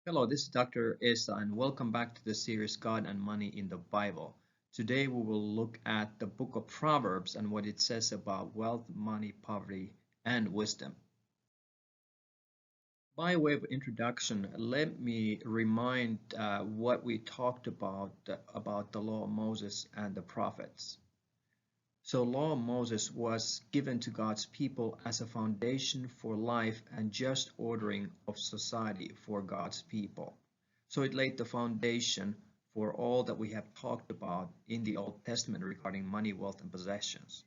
Hello, this is Dr. Esa, and welcome back to the series God and Money in the Bible. Today we will look at the book of Proverbs and what it says about wealth, money, poverty, and wisdom. By way of introduction, let me remind what we talked about the law of Moses and the prophets. So, law of Moses was given to God's people as a foundation for life and just ordering of society for God's people. So it laid the foundation for all that we have talked about in the Old Testament regarding money, wealth, and possessions.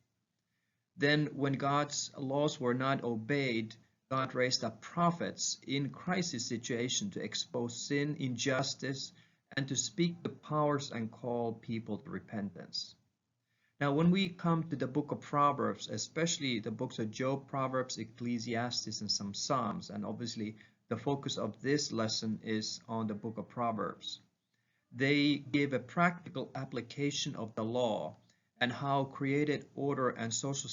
Then, when God's laws were not obeyed, God raised up prophets in crisis situation to expose sin, injustice, and to speak the powers and call people to repentance. Now, when we come to the book of Proverbs, especially the books of Job, Proverbs, Ecclesiastes, and some Psalms, and obviously the focus of this lesson is on the book of Proverbs, they give a practical application of the law and how created order and social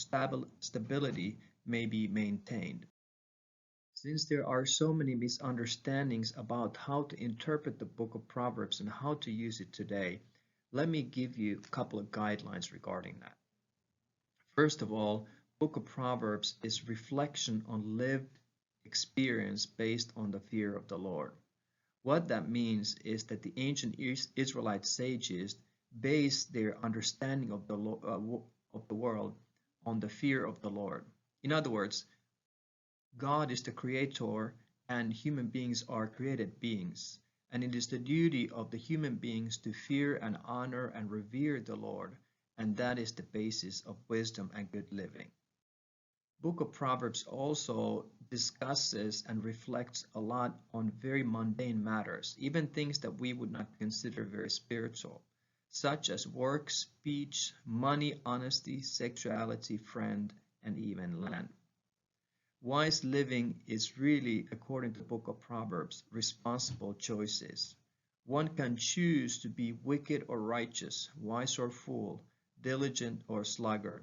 stability may be maintained. Since there are so many misunderstandings about how to interpret the book of Proverbs and how to use it today, let me give you a couple of guidelines regarding that. First of all, Book of Proverbs is reflection on lived experience based on the fear of the Lord. What that means is that the ancient Israelite sages based their understanding of the world on the fear of the Lord. In other words, God is the creator and human beings are created beings. And it is the duty of the human beings to fear and honor and revere the Lord, and that is the basis of wisdom and good living. Book of Proverbs also discusses and reflects a lot on very mundane matters, even things that we would not consider very spiritual, such as work, speech, money, honesty, sexuality, friend, and even land. Wise living is really, according to the book of Proverbs, responsible choices. One can choose to be wicked or righteous, wise or fool, diligent or sluggard.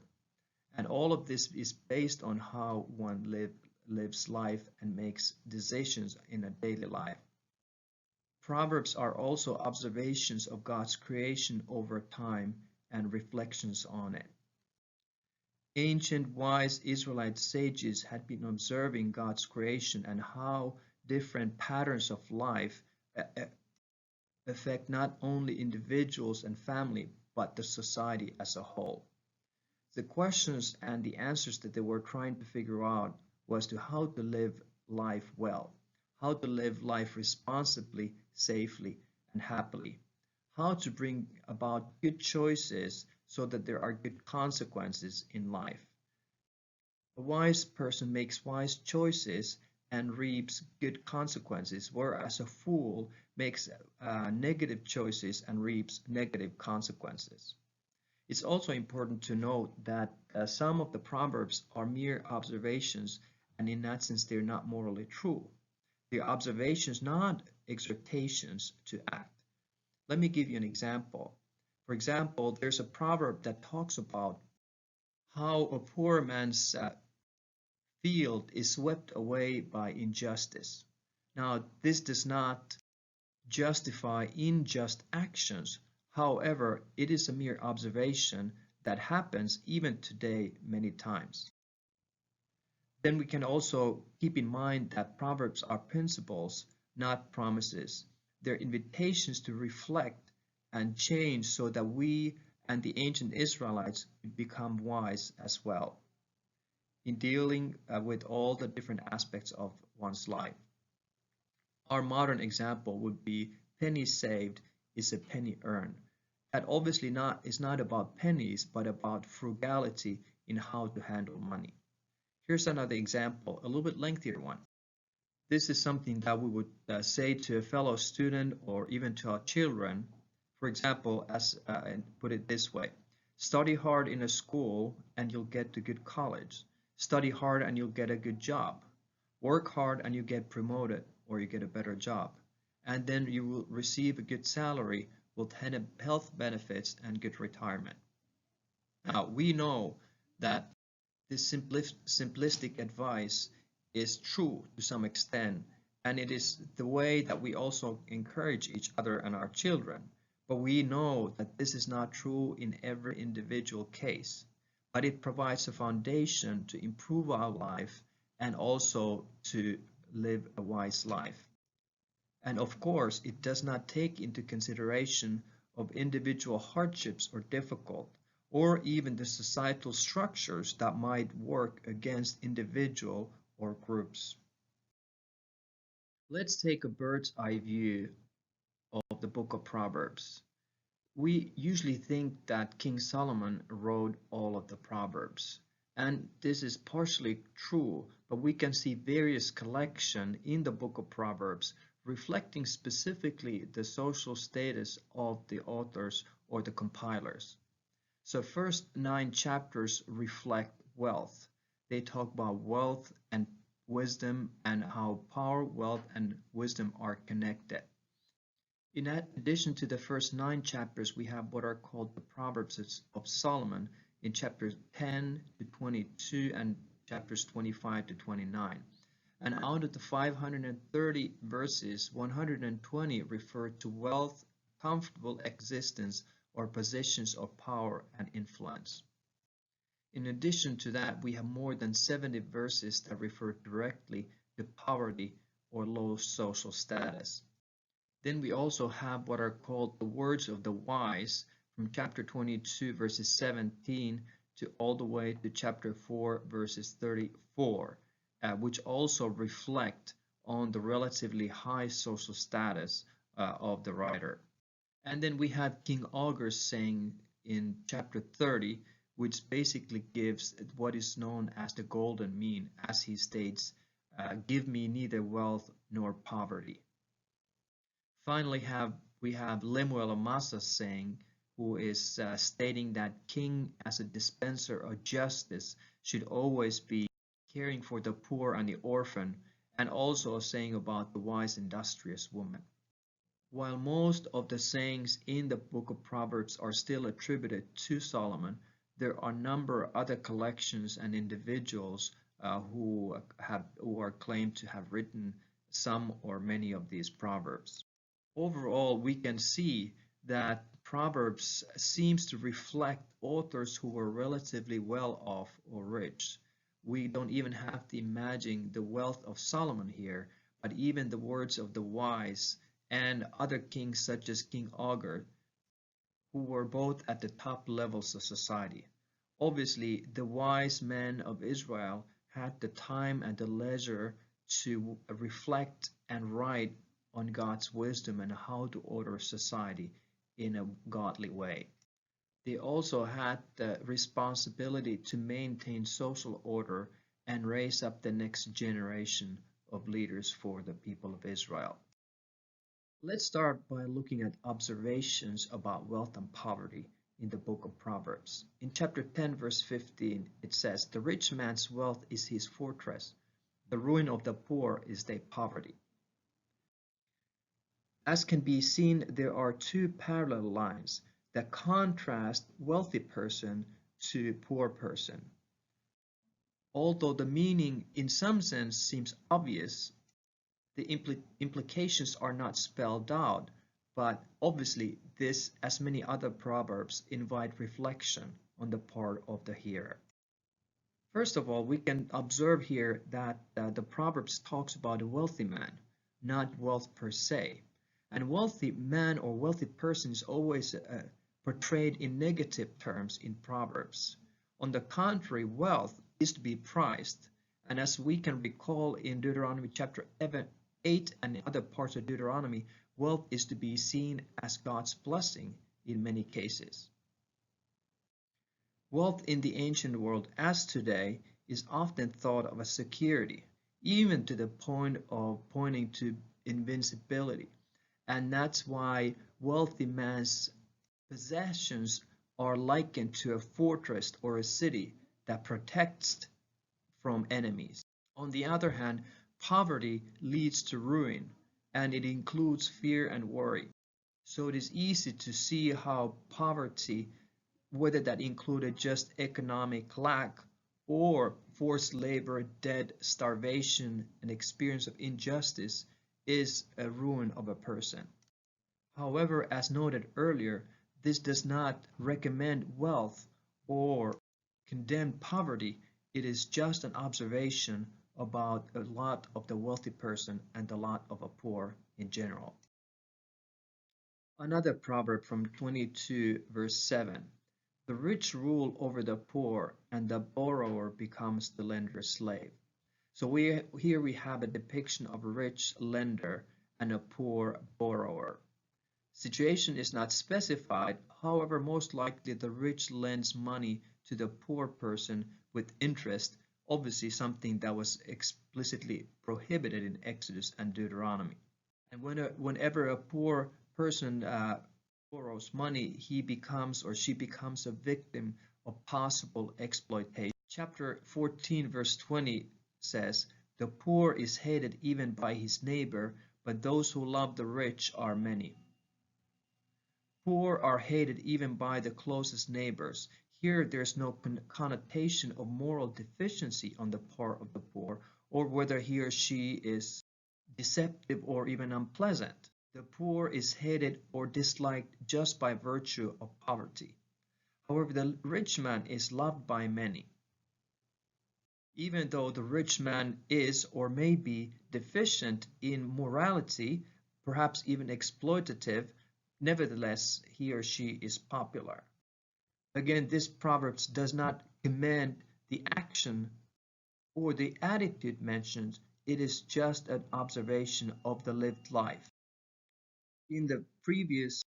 And all of this is based on how one lives life and makes decisions in a daily life. Proverbs are also observations of God's creation over time and reflections on it. Ancient wise Israelite sages had been observing God's creation and how different patterns of life affect not only individuals and family, but the society as a whole. The questions and the answers that they were trying to figure out was to how to live life well, how to live life responsibly, safely, and happily, how to bring about good choices so that there are good consequences in life. A wise person makes wise choices and reaps good consequences, whereas a fool makes negative choices and reaps negative consequences. It's also important to note that some of the proverbs are mere observations, and in that sense, they're not morally true. They're observations, not exhortations to act. Let me give you an example. For example, there's a proverb that talks about how a poor man's field is swept away by injustice. Now, this does not justify unjust actions. However, it is a mere observation that happens even today many times. Then we can also keep in mind that Proverbs are principles, not promises. They're invitations to reflect and change so that we and the ancient Israelites become wise as well in dealing with all the different aspects of one's life. Our modern example would be penny saved is a penny earned. That obviously is not about pennies, but about frugality in how to handle money. Here's another example, a little bit lengthier one. This is something that we would say to a fellow student or even to our children. For example, and put it this way, study hard in a school and you'll get to good college. Study hard and you'll get a good job. Work hard and you get promoted or you get a better job. And then you will receive a good salary with health benefits and good retirement. Now, we know that this simplistic advice is true to some extent, And it is the way that we also encourage each other and our children. But we know that this is not true in every individual case. But it provides a foundation to improve our life and also to live a wise life. And of course, it does not take into consideration of individual hardships or difficult, or even the societal structures that might work against individual or groups. Let's take a bird's eye view of the book of Proverbs. We usually think that King Solomon wrote all of the Proverbs, and this is partially true, but we can see various collections in the book of Proverbs reflecting specifically the social status of the authors or the compilers. So first 9 chapters reflect wealth. They talk about wealth and wisdom and how power, wealth, and wisdom are connected. In addition to the first 9 chapters, we have what are called the Proverbs of Solomon in chapters 10 to 22 and chapters 25 to 29. And out of the 530 verses, 120 refer to wealth, comfortable existence, or positions of power and influence. In addition to that, we have more than 70 verses that refer directly to poverty or low social status. Then we also have what are called the words of the wise from chapter 22 verses 17 to all the way to chapter 4 verses 34, which also reflect on the relatively high social status of the writer. And then we have King Augur's saying in chapter 30, which basically gives what is known as the golden mean, as he states, give me neither wealth nor poverty. Finally, we have Lemuel Amasa saying, who is stating that king as a dispenser of justice should always be caring for the poor and the orphan, and also saying about the wise industrious woman. While most of the sayings in the book of Proverbs are still attributed to Solomon, there are a number of other collections and individuals who are claimed to have written some or many of these proverbs. Overall, we can see that Proverbs seems to reflect authors who were relatively well off or rich. We don't even have to imagine the wealth of Solomon here, but even the words of the wise and other kings such as King Agur, who were both at the top levels of society. Obviously, the wise men of Israel had the time and the leisure to reflect and write on God's wisdom and how to order society in a godly way. They also had the responsibility to maintain social order and raise up the next generation of leaders for the people of Israel. Let's start by looking at observations about wealth and poverty in the book of Proverbs. In chapter 10, verse 15, it says, "The rich man's wealth is his fortress. The ruin of the poor is their poverty." As can be seen, there are two parallel lines that contrast wealthy person to poor person. Although the meaning in some sense seems obvious, the implications are not spelled out, but obviously this, as many other proverbs, invite reflection on the part of the hearer. First of all, we can observe here that the Proverbs talks about a wealthy man, not wealth per se. And wealthy man or wealthy person is always portrayed in negative terms in Proverbs. On the contrary, wealth is to be prized. And as we can recall in Deuteronomy chapter 8 and other parts of Deuteronomy, wealth is to be seen as God's blessing in many cases. Wealth in the ancient world, as today, is often thought of as security, even to the point of pointing to invincibility. And that's why wealthy man's possessions are likened to a fortress or a city that protects from enemies. On the other hand, poverty leads to ruin, and it includes fear and worry. So it is easy to see how poverty, whether that included just economic lack or forced labor, debt, starvation, and experience of injustice, is a ruin of a person. However, as noted earlier, this does not recommend wealth or condemn poverty. It is just an observation about a lot of the wealthy person and a lot of a poor in general. Another proverb from 22 verse 7. The rich rule over the poor, and the borrower becomes the lender's slave. So here we have a depiction of a rich lender and a poor borrower. Situation is not specified, however, most likely the rich lends money to the poor person with interest, obviously something that was explicitly prohibited in Exodus and Deuteronomy. And whenever a poor person borrows money, he becomes or she becomes a victim of possible exploitation. Chapter 14, verse 20 says, "The poor is hated even by his neighbor, but those who love the rich are many." Poor are hated even by the closest neighbors. Here there's no connotation of moral deficiency on the part of the poor, or whether he or she is deceptive or even unpleasant. The poor is hated or disliked just by virtue of poverty. However, the rich man is loved by many. Even though the rich man is or may be deficient in morality, perhaps even exploitative, nevertheless, he or she is popular. Again, this Proverbs does not commend the action or the attitude mentioned. It is just an observation of the lived life. In the previous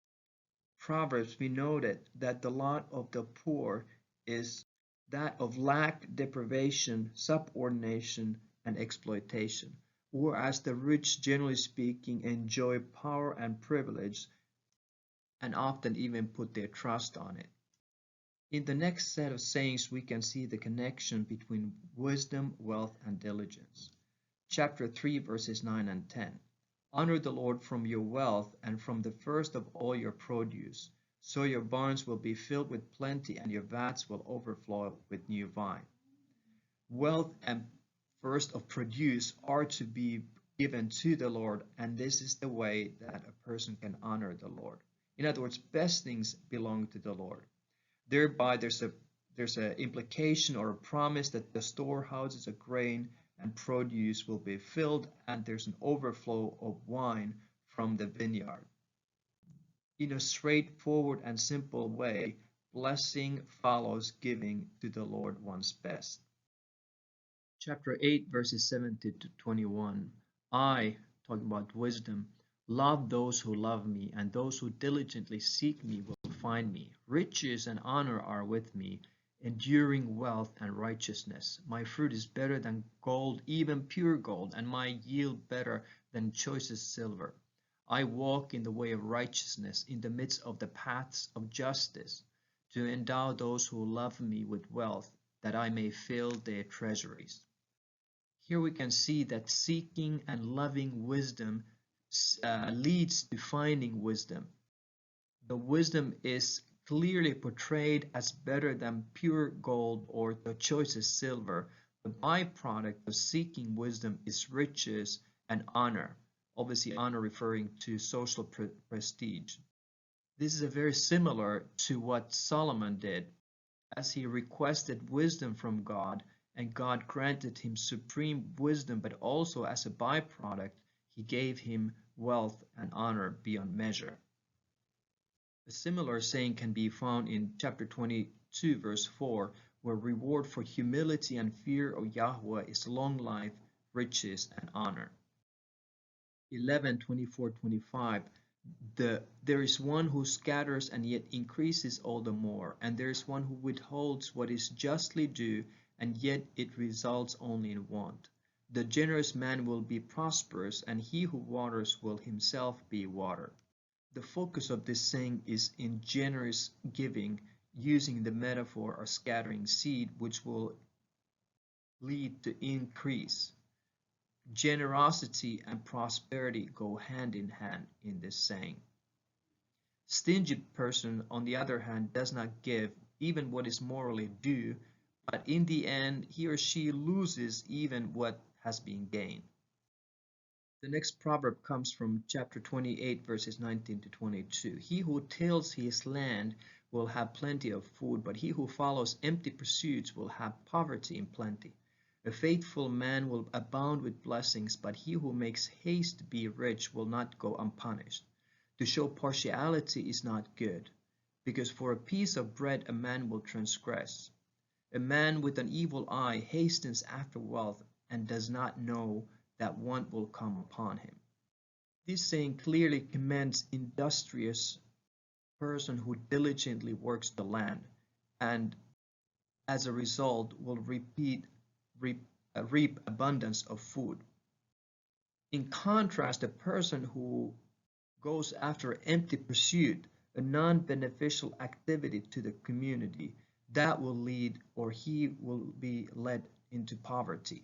Proverbs, we noted that the lot of the poor is that of lack, deprivation, subordination, and exploitation, whereas the rich, generally speaking, enjoy power and privilege and often even put their trust on it. In the next set of sayings, we can see the connection between wisdom, wealth, and diligence. Chapter 3, verses 9 and 10. Honor the Lord from your wealth and from the first of all your produce. So your barns will be filled with plenty and your vats will overflow with new wine. Wealth and first of produce are to be given to the Lord, and this is the way that a person can honor the Lord. In other words, best things belong to the Lord. Thereby, there's an implication or a promise that the storehouses of grain and produce will be filled, and there's an overflow of wine from the vineyard. In a straightforward and simple way, blessing follows giving to the Lord one's best. Chapter 8, verses 17 to 21. I, talking about wisdom, love those who love me, and those who diligently seek me will find me. Riches and honor are with me, enduring wealth and righteousness. My fruit is better than gold, even pure gold, and my yield better than choicest silver. I walk in the way of righteousness, in the midst of the paths of justice, to endow those who love me with wealth, that I may fill their treasuries. Here we can see that seeking and loving wisdom leads to finding wisdom. The wisdom is clearly portrayed as better than pure gold or the choicest silver. The byproduct of seeking wisdom is riches and honor. Obviously, honor referring to social prestige. This is very similar to what Solomon did, as he requested wisdom from God, and God granted him supreme wisdom, but also as a byproduct, he gave him wealth and honor beyond measure. A similar saying can be found in chapter 22, verse 4, where reward for humility and fear of Yahweh is long life, riches, and honor. 11:24-25. There is one who scatters and yet increases all the more, and there is one who withholds what is justly due, and yet it results only in want. The generous man will be prosperous, and he who waters will himself be watered. The focus of this saying is in generous giving, using the metaphor of scattering seed, which will lead to increase. Generosity and prosperity go hand in hand in this saying. Stingy person, on the other hand, does not give even what is morally due, but in the end, he or she loses even what has been gained. The next proverb comes from chapter 28, verses 19 to 22. He who tills his land will have plenty of food, but he who follows empty pursuits will have poverty in plenty. A faithful man will abound with blessings, but he who makes haste to be rich will not go unpunished. To show partiality is not good, because for a piece of bread a man will transgress. A man with an evil eye hastens after wealth and does not know that want will come upon him. This saying clearly commends industrious person who diligently works the land and as a result will reap abundance of food. In contrast, a person who goes after empty pursuit, a non-beneficial activity to the community, that will lead or he will be led into poverty.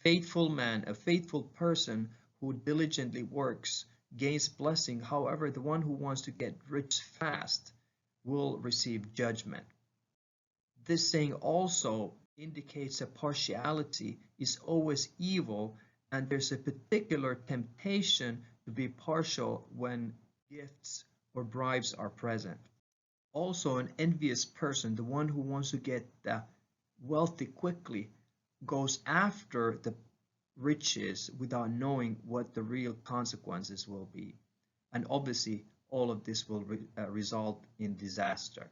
Faithful man, a faithful person who diligently works, gains blessing. However, the one who wants to get rich fast will receive judgment. This saying also indicates that partiality is always evil, and there's a particular temptation to be partial when gifts or bribes are present. Also, an envious person, the one who wants to get wealthy quickly, goes after the riches without knowing what the real consequences will be. And obviously, all of this will result in disaster.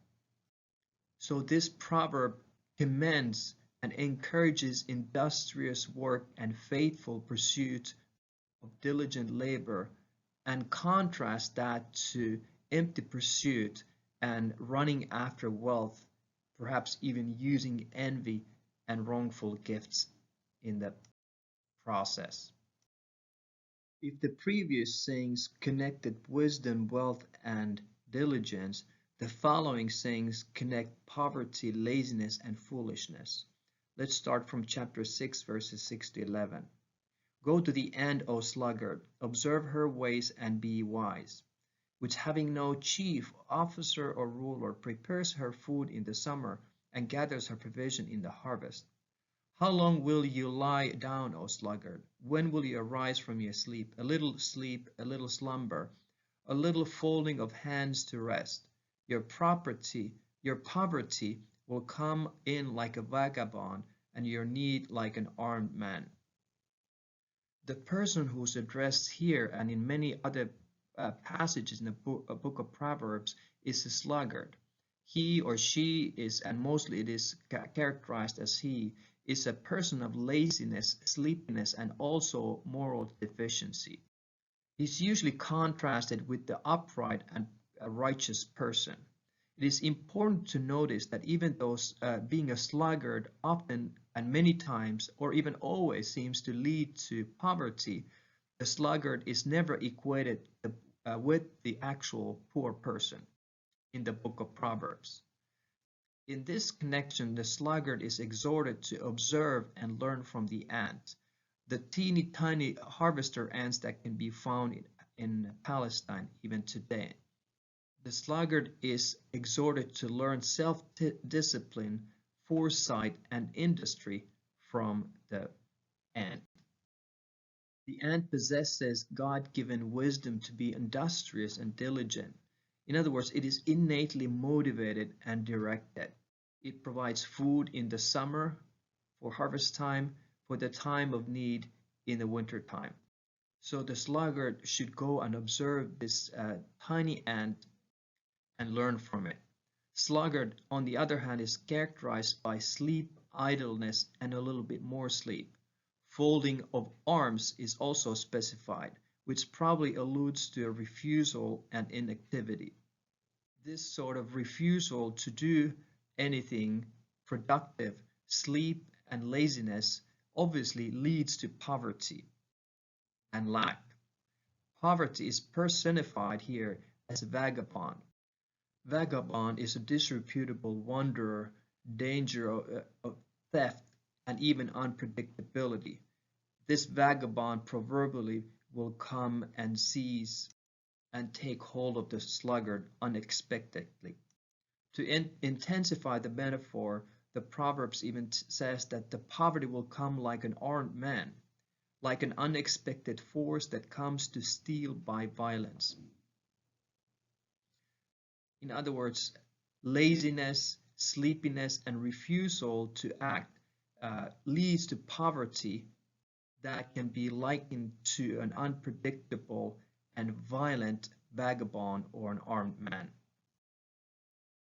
So this proverb commends and encourages industrious work and faithful pursuit of diligent labor, and contrasts that to empty pursuit and running after wealth, perhaps even using envy and wrongful gifts in the process. If the previous sayings connected wisdom, wealth, and diligence, the following sayings connect poverty, laziness, and foolishness. Let's start from chapter 6, verses 6 to 11. Go to the ant, O sluggard, observe her ways and be wise, which having no chief, officer, or ruler, prepares her food in the summer and gathers her provision in the harvest. How long will you lie down, O sluggard? When will you arise from your sleep? A little slumber, a little folding of hands to rest. Your poverty will come in like a vagabond, and your need like an armed man. The person who's addressed here and in many other passages in the book of Proverbs is a sluggard. He or she is, and mostly it is characterized as he, is a person of laziness, sleepiness, and also moral deficiency. He's usually contrasted with the upright and righteous person. It is important to notice that even though being a sluggard often and many times, or even always, seems to lead to poverty, the sluggard is never equated with the actual poor person in the book of Proverbs. In this connection, the sluggard is exhorted to observe and learn from the ant, the teeny tiny harvester ants that can be found in Palestine even today. The sluggard is exhorted to learn self-discipline, foresight, and industry from the ant. The ant possesses God-given wisdom to be industrious and diligent. In other words, it is innately motivated and directed. It provides food in the summer for harvest time, for the time of need in the winter time. So the sluggard should go and observe this tiny ant and learn from it. Sluggard, on the other hand, is characterized by sleep, idleness, and a little bit more sleep. Folding of arms is also specified, which probably alludes to a refusal and inactivity. This sort of refusal to do anything productive, sleep, and laziness obviously leads to poverty and lack. Poverty is personified here as a vagabond. Vagabond is a disreputable wanderer, danger of theft, and even unpredictability. This vagabond proverbially will come and seize and take hold of the sluggard unexpectedly. To intensify the metaphor, the Proverbs even says that the poverty will come like an armed man. like an unexpected force that comes to steal by violence. In other words, laziness, sleepiness, and refusal to act leads to poverty that can be likened to an unpredictable and violent vagabond or an armed man.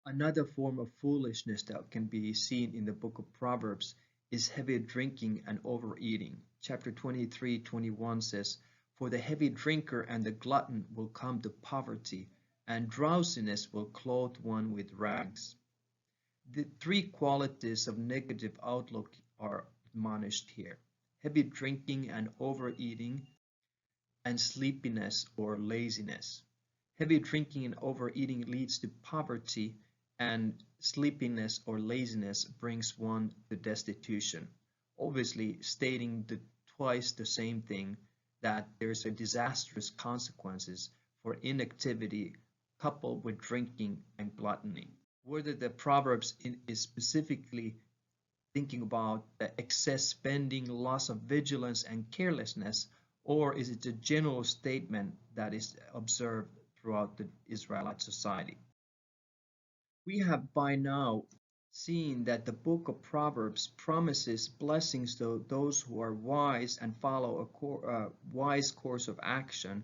Another form of foolishness that can be seen in the book of Proverbs is heavy drinking and overeating. Chapter 23:21 says, "For the heavy drinker and the glutton will come to poverty, and drowsiness will clothe one with rags." The three qualities of negative outlook are admonished here: heavy drinking and overeating, and sleepiness or laziness. Heavy drinking and overeating leads to poverty, and sleepiness or laziness brings one to destitution. Obviously, stating twice the same thing, that there's a disastrous consequences for inactivity coupled with drinking and gluttony. Whether the Proverbs is specifically thinking about the excess spending, loss of vigilance, and carelessness, or is it a general statement that is observed throughout the Israelite society? We have by now seen that the book of Proverbs promises blessings to those who are wise and follow a wise course of action,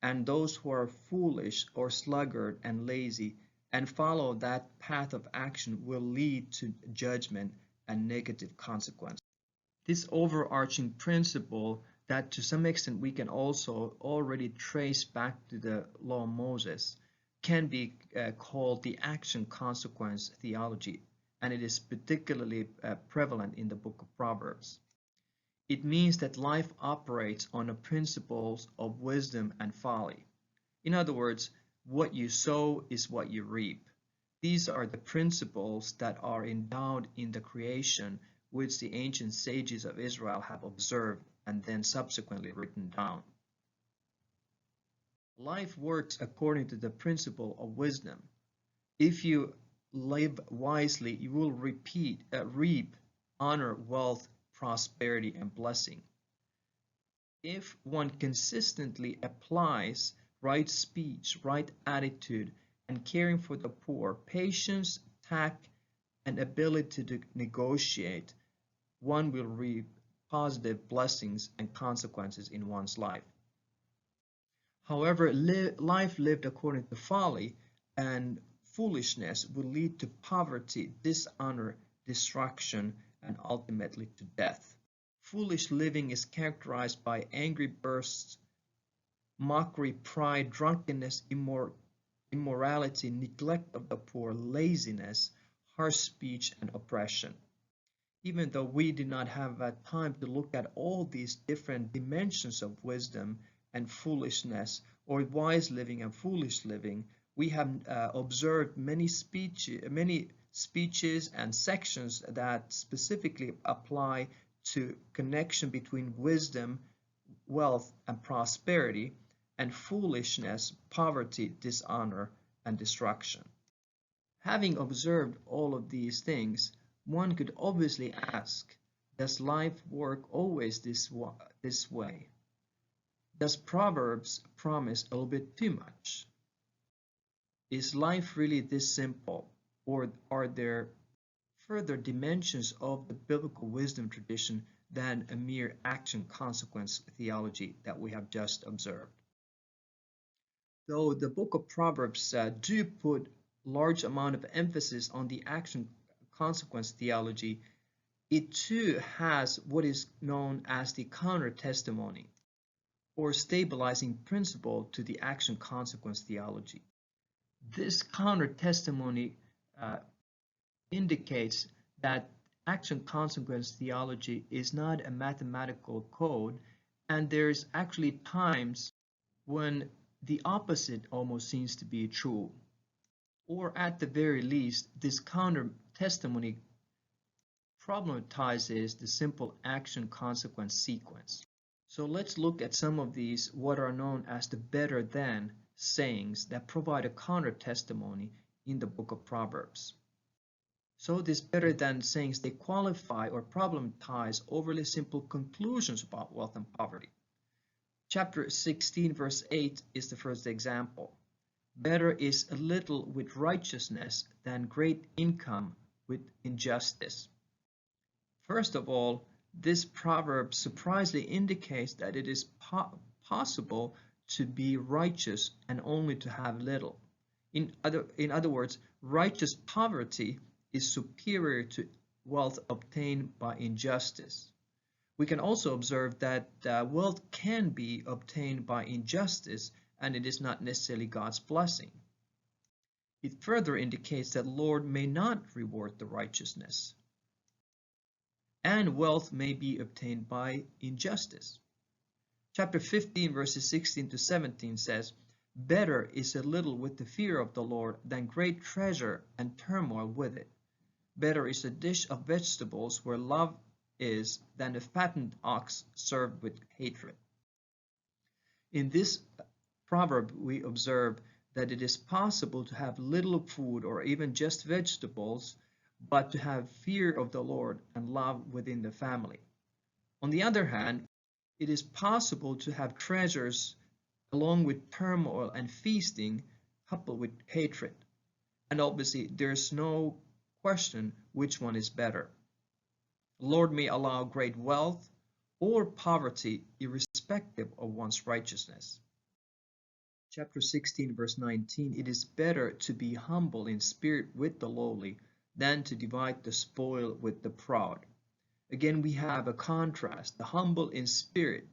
and those who are foolish or sluggard and lazy and follow that path of action will lead to judgment and negative consequences. This overarching principle that to some extent we can also already trace back to the law of Moses can be called the action consequence theology, and it is particularly prevalent in the book of Proverbs. It means that life operates on the principles of wisdom and folly. In other words, what you sow is what you reap. These are the principles that are endowed in the creation, which the ancient sages of Israel have observed and then subsequently written down. Life works according to the principle of wisdom. If you live wisely, you will reap honor, wealth, prosperity, and blessing. If one consistently applies right speech, right attitude, and caring for the poor, patience, tact, and ability to negotiate, one will reap positive blessings and consequences in one's life. However, life lived according to folly and foolishness will lead to poverty, dishonor, destruction, and ultimately to death. Foolish living is characterized by angry bursts, mockery, pride, drunkenness, immorality, neglect of the poor, laziness, harsh speech, and oppression. Even though we did not have time to look at all these different dimensions of wisdom and foolishness, or wise living and foolish living, we have observed many speeches and sections that specifically apply to connection between wisdom, wealth, and prosperity, and foolishness, poverty, dishonor, and destruction. Having observed all of these things, one could obviously ask, does life work always this way? Does Proverbs promise a little bit too much? Is life really this simple, or are there further dimensions of the biblical wisdom tradition than a mere action consequence theology that we have just observed? Though the book of Proverbs do put large amount of emphasis on the action consequence theology, it too has what is known as the counter testimony or stabilizing principle to the action consequence theology. This counter testimony indicates that action consequence theology is not a mathematical code, and there's actually times when the opposite almost seems to be true. Or at the very least, this counter testimony problematizes the simple action consequence sequence. So let's look at some of these what are known as the better than sayings that provide a counter testimony in the book of Proverbs. So this better than sayings they qualify or problematize overly simple conclusions about wealth and poverty. Chapter 16 verse 8 is the first example. Better is a little with righteousness than great income with injustice. First of all, this proverb surprisingly indicates that it is possible to be righteous and only to have little. In other words, righteous poverty is superior to wealth obtained by injustice. We can also observe that wealth can be obtained by injustice, and it is not necessarily God's blessing. It further indicates that the Lord may not reward the righteousness, and wealth may be obtained by injustice. Chapter 15 verses 16 to 17 says, "Better is a little with the fear of the Lord than great treasure and turmoil with it. Better is a dish of vegetables where love is than a fattened ox served with hatred." In this proverb, we observe that it is possible to have little food or even just vegetables, but to have fear of the Lord and love within the family. On the other hand, it is possible to have treasures along with turmoil and feasting coupled with hatred. And obviously, there's no question which one is better. The Lord may allow great wealth or poverty irrespective of one's righteousness. Chapter 16 verse 19, "It is better to be humble in spirit with the lowly than to divide the spoil with the proud." Again, we have a contrast. The humble in spirit,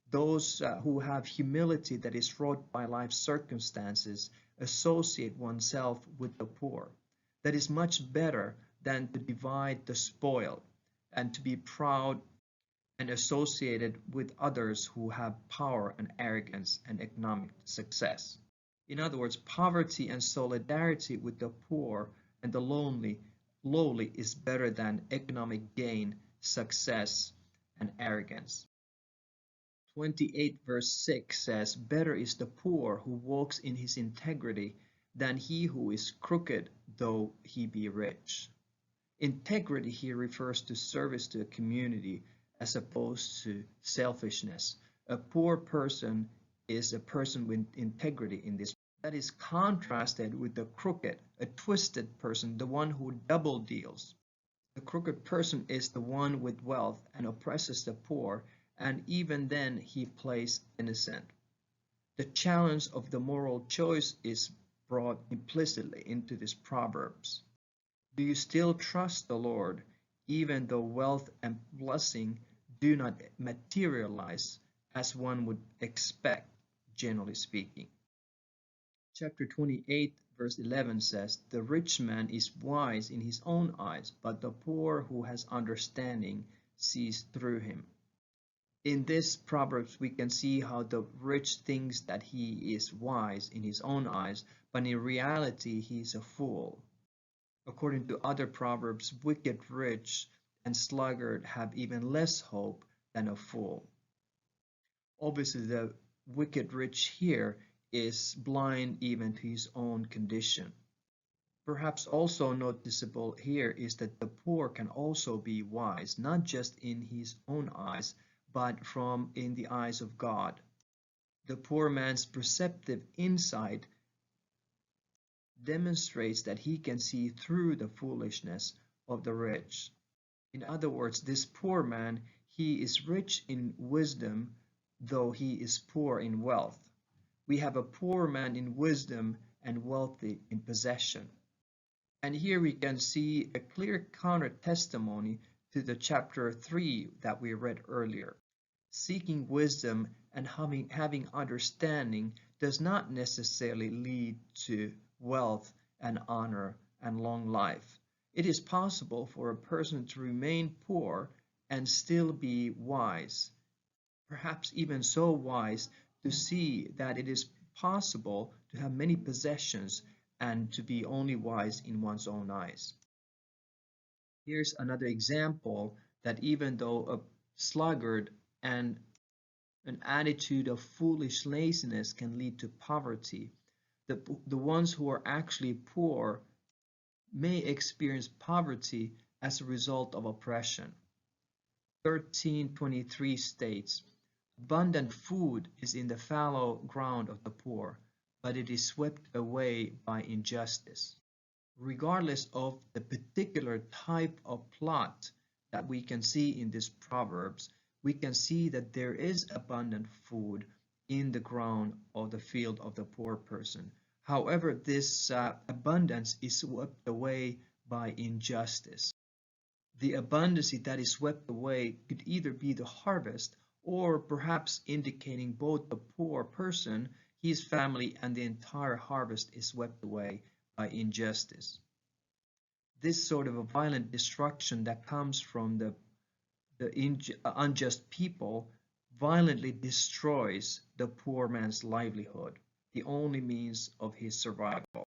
those who have humility that is wrought by life circumstances, associate oneself with the poor. That is much better than to divide the spoil and to be proud and associated with others who have power and arrogance and economic success. In other words, poverty and solidarity with the poor and the lowly is better than economic gain, success, and arrogance. 28 verse 6 says, "Better is the poor who walks in his integrity than he who is crooked, though he be rich." Integrity here refers to service to a community as opposed to selfishness. A poor person is a person with integrity in this. That is contrasted with the crooked, a twisted person, the one who double deals. The crooked person is the one with wealth and oppresses the poor, and even then he plays innocent. The challenge of the moral choice is brought implicitly into these proverbs. Do you still trust the Lord, even though wealth and blessing do not materialize as one would expect, generally speaking? Chapter 28 verse 11 says, "The rich man is wise in his own eyes, but the poor who has understanding sees through him." In this Proverbs, we can see how the rich thinks that he is wise in his own eyes, but in reality he is a fool. According to other Proverbs, wicked rich and sluggard have even less hope than a fool. Obviously, the wicked rich here is blind even to his own condition. Perhaps also noticeable here is that the poor can also be wise, not just in his own eyes, but in the eyes of God. The poor man's perceptive insight demonstrates that he can see through the foolishness of the rich. In other words, this poor man, he is rich in wisdom, though he is poor in wealth. We have a poor man in wisdom and wealthy in possession. And here we can see a clear counter-testimony to the chapter 3 that we read earlier. Seeking wisdom and having understanding does not necessarily lead to wealth and honor and long life. It is possible for a person to remain poor and still be wise, perhaps even so wise to see that it is possible to have many possessions and to be only wise in one's own eyes. Here's another example that even though a sluggard and an attitude of foolish laziness can lead to poverty, the ones who are actually poor may experience poverty as a result of oppression. 13:23 states, "Abundant food is in the fallow ground of the poor, but it is swept away by injustice." Regardless of the particular type of plot that we can see in this Proverbs, we can see that there is abundant food in the ground or the field of the poor person. However, this abundance is swept away by injustice. The abundance that is swept away could either be the harvest or perhaps indicating both the poor person, his family, and the entire harvest is swept away by injustice. This sort of a violent destruction that comes from the unjust people violently destroys the poor man's livelihood, the only means of his survival.